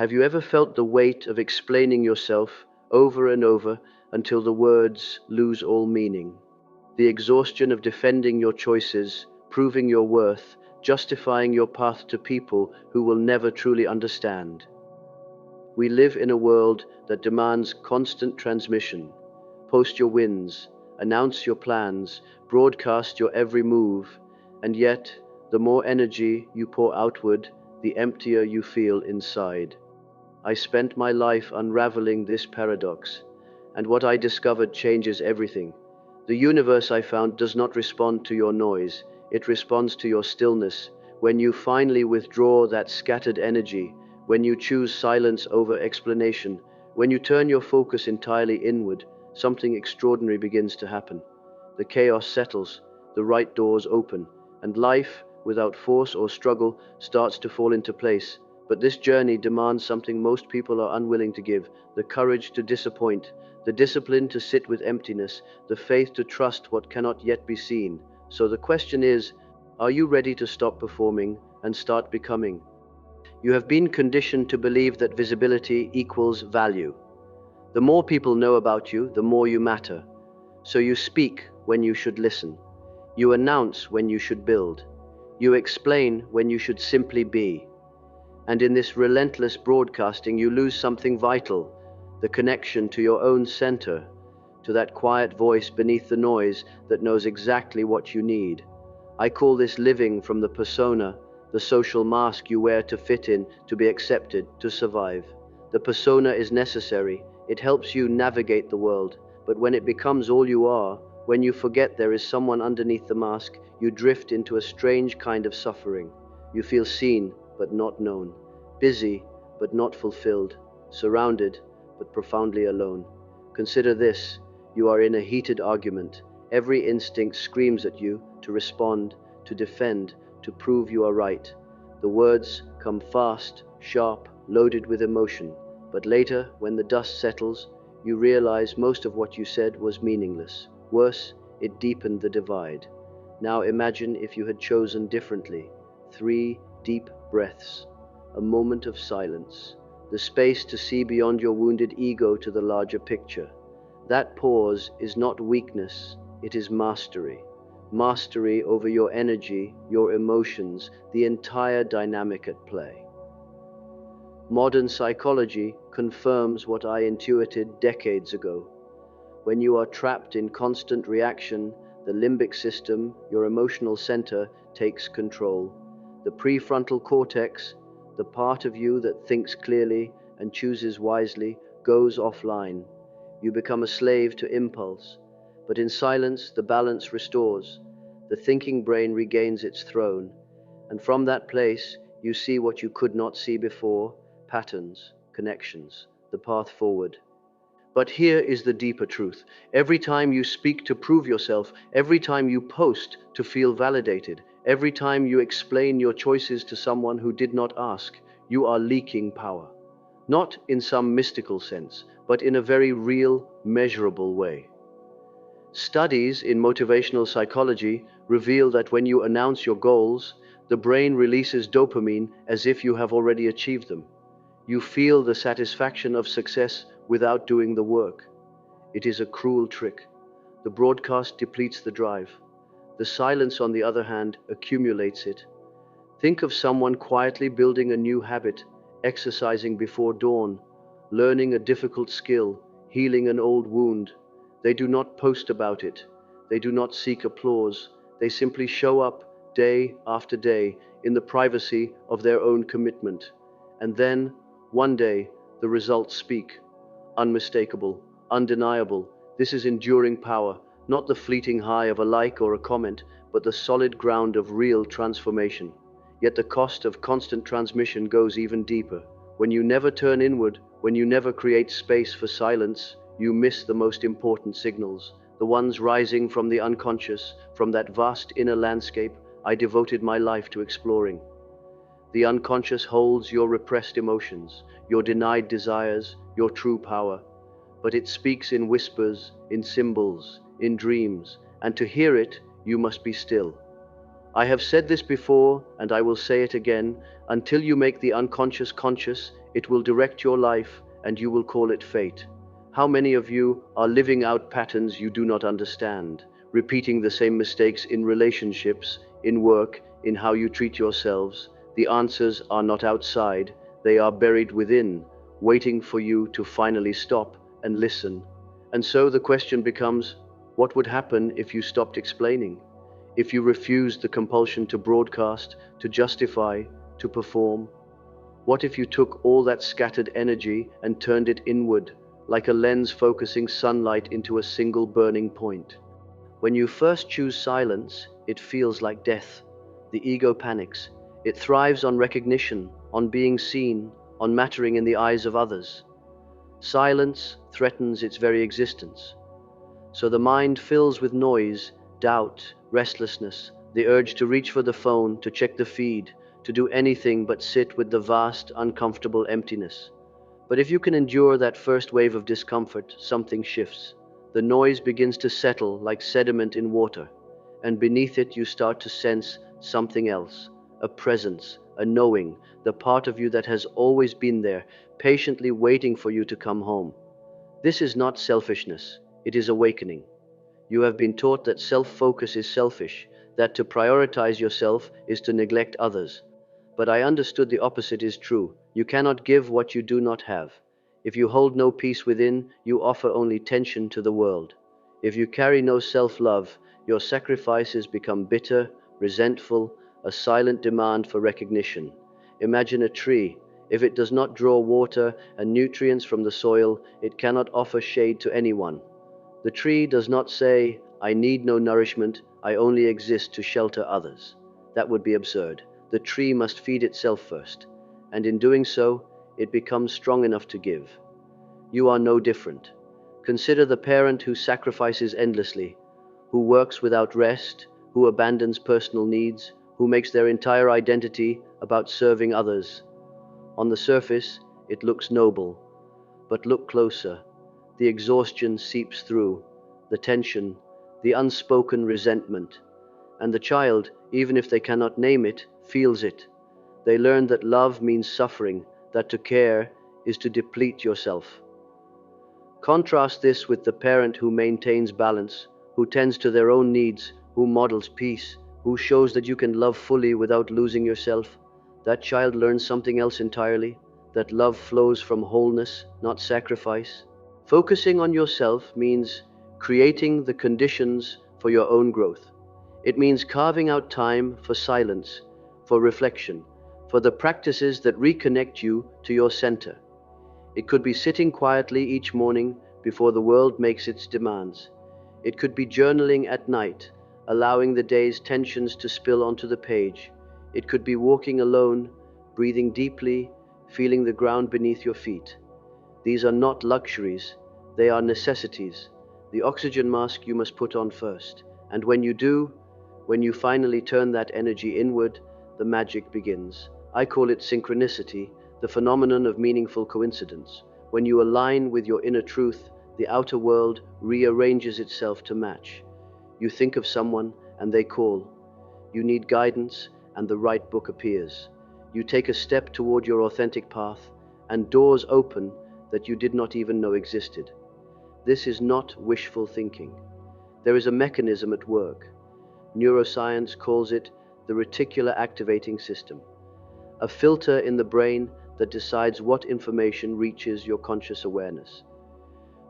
Have you ever felt the weight of explaining yourself over and over until the words lose all meaning? The exhaustion of defending your choices, proving your worth, justifying your path to people who will never truly understand. We live in a world that demands constant transmission. Post your wins, announce your plans, broadcast your every move, and yet, the more energy you pour outward, the emptier you feel inside. I spent my life unraveling this paradox, and what I discovered changes everything. The universe, I found, does not respond to your noise, it responds to your stillness. When you finally withdraw that scattered energy, when you choose silence over explanation, when you turn your focus entirely inward, something extraordinary begins to happen. The chaos settles, the right doors open, and life, without force or struggle, starts to fall into place. But this journey demands something most people are unwilling to give: the courage to disappoint, the discipline to sit with emptiness, the faith to trust what cannot yet be seen. So the question is, are you ready to stop performing and start becoming? You have been conditioned to believe that visibility equals value. The more people know about you, the more you matter. So you speak when you should listen. You announce when you should build. You explain when you should simply be. And in this relentless broadcasting, you lose something vital: the connection to your own center, to that quiet voice beneath the noise that knows exactly what you need. I call this living from the persona, the social mask you wear to fit in, to be accepted, to survive. The persona is necessary, it helps you navigate the world, but when it becomes all you are, when you forget there is someone underneath the mask, you drift into a strange kind of suffering. You feel seen, but not known, busy, but not fulfilled, surrounded, but profoundly alone. Consider this: you are in a heated argument. Every instinct screams at you to respond, to defend, to prove you are right. The words come fast, sharp, loaded with emotion. But later, when the dust settles, you realize most of what you said was meaningless. Worse, it deepened the divide. Now imagine if you had chosen differently. 3 deep breaths, a moment of silence, the space to see beyond your wounded ego to the larger picture. That pause is not weakness, it is mastery. Mastery over your energy, your emotions, the entire dynamic at play. Modern psychology confirms what I intuited decades ago. When you are trapped in constant reaction, the limbic system, your emotional center, takes control. The prefrontal cortex, the part of you that thinks clearly and chooses wisely, goes offline. You become a slave to impulse. But in silence, the balance restores. The thinking brain regains its throne. And from that place, you see what you could not see before: patterns, connections, the path forward. But here is the deeper truth. Every time you speak to prove yourself, every time you post to feel validated, every time you explain your choices to someone who did not ask, you are leaking power. Not in some mystical sense, but in a very real, measurable way. Studies in motivational psychology reveal that when you announce your goals, the brain releases dopamine as if you have already achieved them. You feel the satisfaction of success without doing the work. It is a cruel trick. The broadcast depletes the drive. The silence, on the other hand, accumulates it. Think of someone quietly building a new habit, exercising before dawn, learning a difficult skill, healing an old wound. They do not post about it. They do not seek applause. They simply show up day after day in the privacy of their own commitment. And then, one day, the results speak. Unmistakable, undeniable. This is enduring power, not the fleeting high of a like or a comment, but the solid ground of real transformation. Yet the cost of constant transmission goes even deeper. When you never turn inward, when you never create space for silence, you miss the most important signals, the ones rising from the unconscious, from that vast inner landscape I devoted my life to exploring. The unconscious holds your repressed emotions, your denied desires, your true power. But it speaks in whispers, in symbols, in dreams, and to hear it, you must be still. I have said this before, and I will say it again. Until you make the unconscious conscious, it will direct your life, and you will call it fate. How many of you are living out patterns you do not understand, repeating the same mistakes in relationships, in work, in how you treat yourselves? The answers are not outside, they are buried within, waiting for you to finally stop and listen. And so the question becomes, what would happen if you stopped explaining? If you refused the compulsion to broadcast, to justify, to perform? What if you took all that scattered energy and turned it inward, like a lens focusing sunlight into a single burning point? When you first choose silence, it feels like death. The ego panics. It thrives on recognition, on being seen, on mattering in the eyes of others. Silence threatens its very existence. So the mind fills with noise, doubt, restlessness, the urge to reach for the phone, to check the feed, to do anything but sit with the vast, uncomfortable emptiness. But if you can endure that first wave of discomfort, something shifts. The noise begins to settle like sediment in water, and beneath it you start to sense something else, a presence, a knowing, the part of you that has always been there, patiently waiting for you to come home. This is not selfishness, it is awakening. You have been taught that self-focus is selfish, that to prioritize yourself is to neglect others. But I understood the opposite is true. You cannot give what you do not have. If you hold no peace within, you offer only tension to the world. If you carry no self-love, your sacrifices become bitter, resentful, a silent demand for recognition. Imagine a tree. If it does not draw water and nutrients from the soil, it cannot offer shade to anyone. The tree does not say, I need no nourishment, I only exist to shelter others. That would be absurd. The tree must feed itself first, and in doing so, it becomes strong enough to give. You are no different. Consider the parent who sacrifices endlessly, who works without rest, who abandons personal needs, who makes their entire identity about serving others. On the surface, it looks noble, but look closer. The exhaustion seeps through, the tension, the unspoken resentment. And the child, even if they cannot name it, feels it. They learn that love means suffering, that to care is to deplete yourself. Contrast this with the parent who maintains balance, who tends to their own needs, who models peace, who shows that you can love fully without losing yourself. That child learns something else entirely, that love flows from wholeness, not sacrifice. Focusing on yourself means creating the conditions for your own growth. It means carving out time for silence, for reflection, for the practices that reconnect you to your center. It could be sitting quietly each morning before the world makes its demands. It could be journaling at night, allowing the day's tensions to spill onto the page. It could be walking alone, breathing deeply, feeling the ground beneath your feet. These are not luxuries, they are necessities, the oxygen mask you must put on first. And when you do, when you finally turn that energy inward, the magic begins. I call it synchronicity, the phenomenon of meaningful coincidence. When you align with your inner truth, the outer world rearranges itself to match. You think of someone and they call. You need guidance and the right book appears. You take a step toward your authentic path and doors open that you did not even know existed. This is not wishful thinking. There is a mechanism at work. Neuroscience calls it the reticular activating system, a filter in the brain that decides what information reaches your conscious awareness.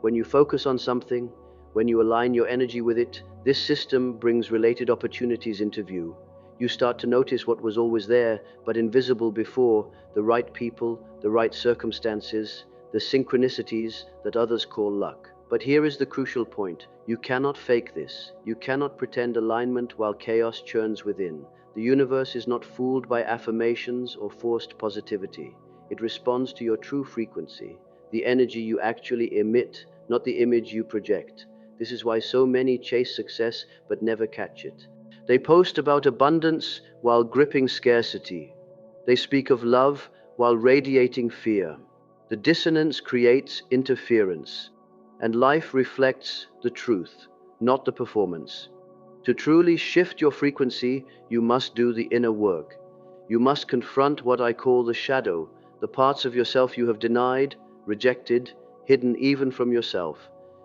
When you focus on something, when you align your energy with it, this system brings related opportunities into view. You start to notice what was always there, but invisible before, the right people, the right circumstances, the synchronicities that others call luck. But here is the crucial point. You cannot fake this. You cannot pretend alignment while chaos churns within. The universe is not fooled by affirmations or forced positivity. It responds to your true frequency, the energy you actually emit, not the image you project. This is why so many chase success but never catch it. They post about abundance while gripping scarcity. They speak of love while radiating fear. The dissonance creates interference, and life reflects the truth, not the performance. To truly shift your frequency, you must do the inner work. You must confront what I call the shadow, the parts of yourself you have denied, rejected, hidden even from yourself,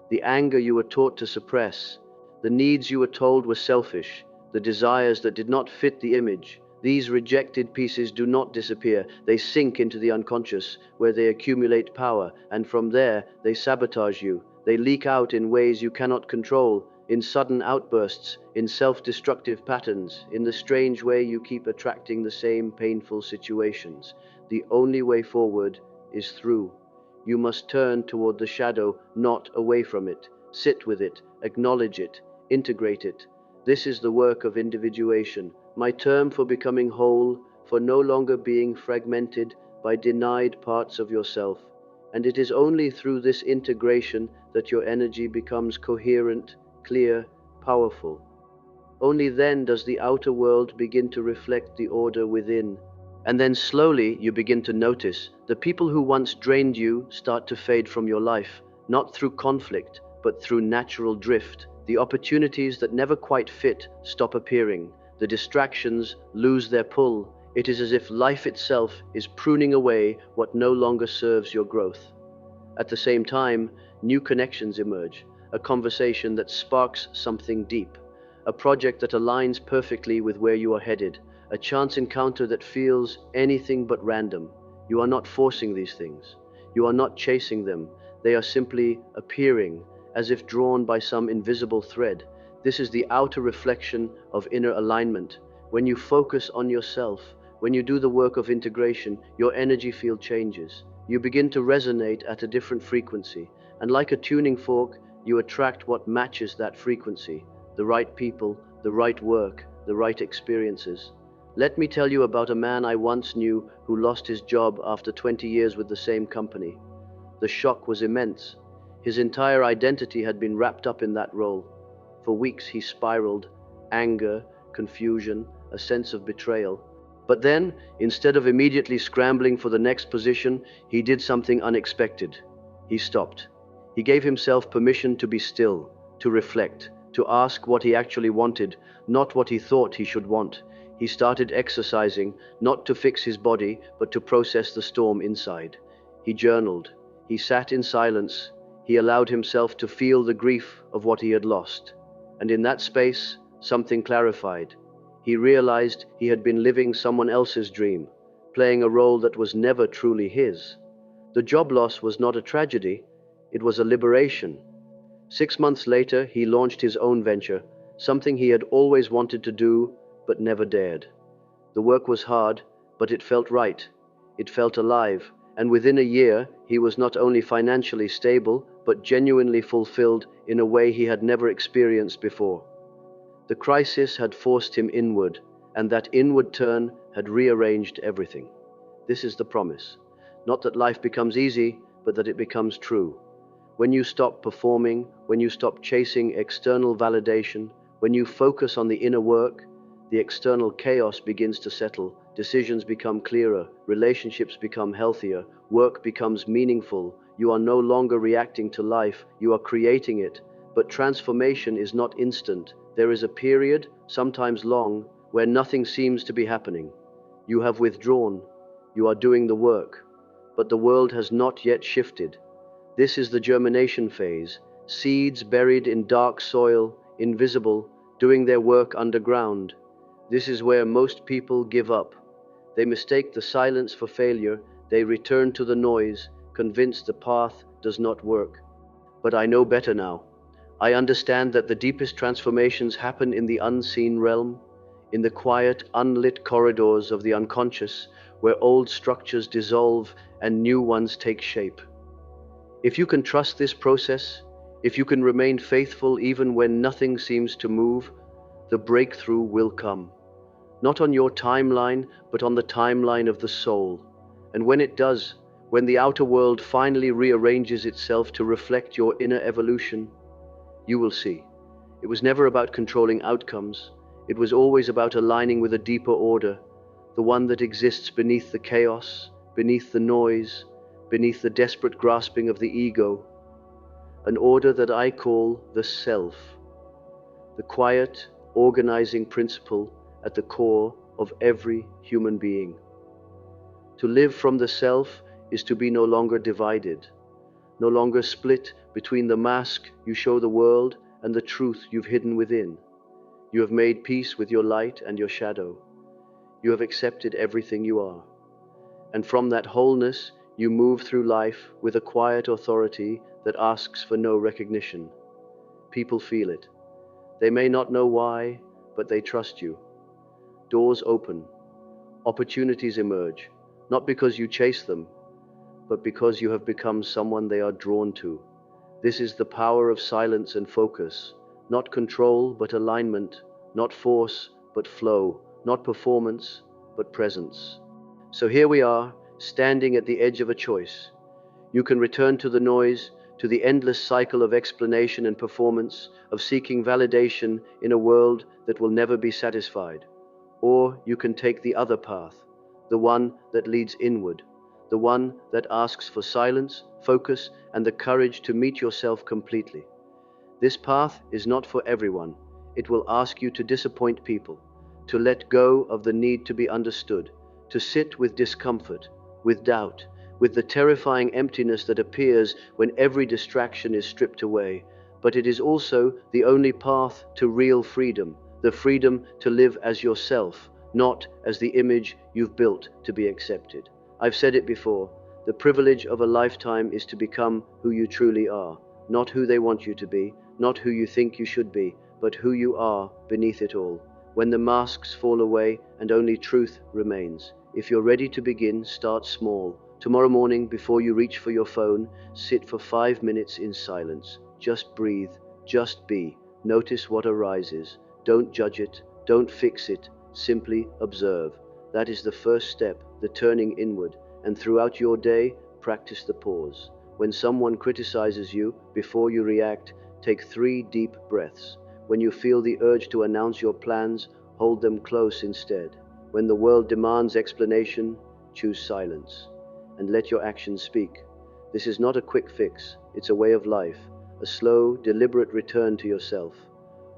the anger you were taught to suppress, the needs you were told were selfish, the desires that did not fit the image. These rejected pieces do not disappear, they sink into the unconscious, where they accumulate power, and from there they sabotage you. They leak out in ways you cannot control, in sudden outbursts, in self-destructive patterns, in the strange way you keep attracting the same painful situations. The only way forward is through. You must turn toward the shadow, not away from it. Sit with it, acknowledge it, integrate it. This is the work of individuation, my term for becoming whole, for no longer being fragmented by denied parts of yourself. And it is only through this integration that your energy becomes coherent, clear, powerful. Only then does the outer world begin to reflect the order within. And then slowly you begin to notice the people who once drained you start to fade from your life, not through conflict, but through natural drift. The opportunities that never quite fit stop appearing. The distractions lose their pull. It is as if life itself is pruning away what no longer serves your growth. At the same time, new connections emerge, a conversation that sparks something deep, a project that aligns perfectly with where you are headed, a chance encounter that feels anything but random. You are not forcing these things. You are not chasing them. They are simply appearing, as if drawn by some invisible thread. This is the outer reflection of inner alignment. When you focus on yourself, when you do the work of integration, your energy field changes. You begin to resonate at a different frequency, and like a tuning fork, you attract what matches that frequency, the right people, the right work, the right experiences. Let me tell you about a man I once knew who lost his job after 20 years with the same company. The shock was immense. His entire identity had been wrapped up in that role. For weeks he spiraled, anger, confusion, a sense of betrayal. But then, instead of immediately scrambling for the next position, he did something unexpected. He stopped. He gave himself permission to be still, to reflect, to ask what he actually wanted, not what he thought he should want. He started exercising, not to fix his body, but to process the storm inside. He journaled. He sat in silence. He allowed himself to feel the grief of what he had lost. And in that space, something clarified. He realized he had been living someone else's dream, playing a role that was never truly his. The job loss was not a tragedy, it was a liberation. 6 months later, he launched his own venture, something he had always wanted to do, but never dared. The work was hard, but it felt right. It felt alive, and within a year, he was not only financially stable, but genuinely fulfilled in a way he had never experienced before. The crisis had forced him inward, and that inward turn had rearranged everything. This is the promise. Not that life becomes easy, but that it becomes true. When you stop performing, when you stop chasing external validation, when you focus on the inner work, the external chaos begins to settle, decisions become clearer, relationships become healthier, work becomes meaningful. You are no longer reacting to life, you are creating it. But transformation is not instant. There is a period, sometimes long, where nothing seems to be happening. You have withdrawn, you are doing the work, but the world has not yet shifted. This is the germination phase, seeds buried in dark soil, invisible, doing their work underground. This is where most people give up. They mistake the silence for failure, they return to the noise, convinced the path does not work. But I know better now. I understand that the deepest transformations happen in the unseen realm, in the quiet, unlit corridors of the unconscious, where old structures dissolve and new ones take shape. If you can trust this process, if you can remain faithful even when nothing seems to move, the breakthrough will come. Not on your timeline, but on the timeline of the soul. And when it does, when the outer world finally rearranges itself to reflect your inner evolution, you will see. It was never about controlling outcomes. It was always about aligning with a deeper order, the one that exists beneath the chaos, beneath the noise, beneath the desperate grasping of the ego, an order that I call the self, the quiet, organizing principle at the core of every human being. To live from the self is to be no longer divided, no longer split between the mask you show the world and the truth you've hidden within. You have made peace with your light and your shadow. You have accepted everything you are. And from that wholeness, you move through life with a quiet authority that asks for no recognition. People feel it. They may not know why, but they trust you. Doors open. Opportunities emerge, not because you chase them, but because you have become someone they are drawn to. This is the power of silence and focus, not control but alignment, not force but flow, not performance but presence. So here we are, standing at the edge of a choice. You can return to the noise, to the endless cycle of explanation and performance, of seeking validation in a world that will never be satisfied. Or you can take the other path, the one that leads inward, the one that asks for silence, focus, and the courage to meet yourself completely. This path is not for everyone. It will ask you to disappoint people, to let go of the need to be understood, to sit with discomfort, with doubt, with the terrifying emptiness that appears when every distraction is stripped away. But it is also the only path to real freedom, the freedom to live as yourself, not as the image you've built to be accepted. I've said it before, the privilege of a lifetime is to become who you truly are, not who they want you to be, not who you think you should be, but who you are beneath it all. When the masks fall away and only truth remains. If you're ready to begin, start small. Tomorrow morning, before you reach for your phone, sit for 5 minutes in silence. Just breathe, just be. Notice what arises. Don't judge it, don't fix it, simply observe. That is the first step, the turning inward. And throughout your day, practice the pause. When someone criticizes you, before you react, take 3 deep breaths. When you feel the urge to announce your plans, hold them close instead. When the world demands explanation, choose silence and let your actions speak. This is not a quick fix, it's a way of life, a slow, deliberate return to yourself,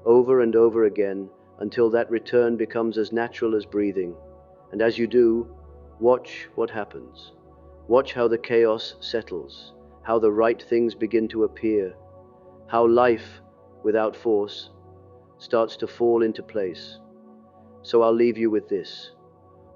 over and over again until that return becomes as natural as breathing. And as you do, watch what happens. Watch how the chaos settles, how the right things begin to appear, how life, without force, starts to fall into place. So I'll leave you with this.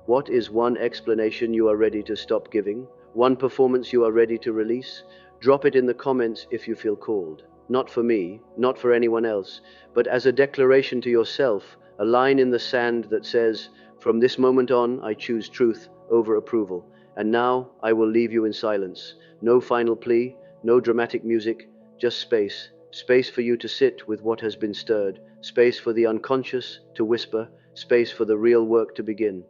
What is one explanation you are ready to stop giving? One performance you are ready to release? Drop it in the comments if you feel called. Not for me, not for anyone else, but as a declaration to yourself, a line in the sand that says, "From this moment on, I choose truth over approval. And now I will leave you in silence. No final plea, no dramatic music, just space. Space for you to sit with what has been stirred. Space for the unconscious to whisper. Space for the real work to begin."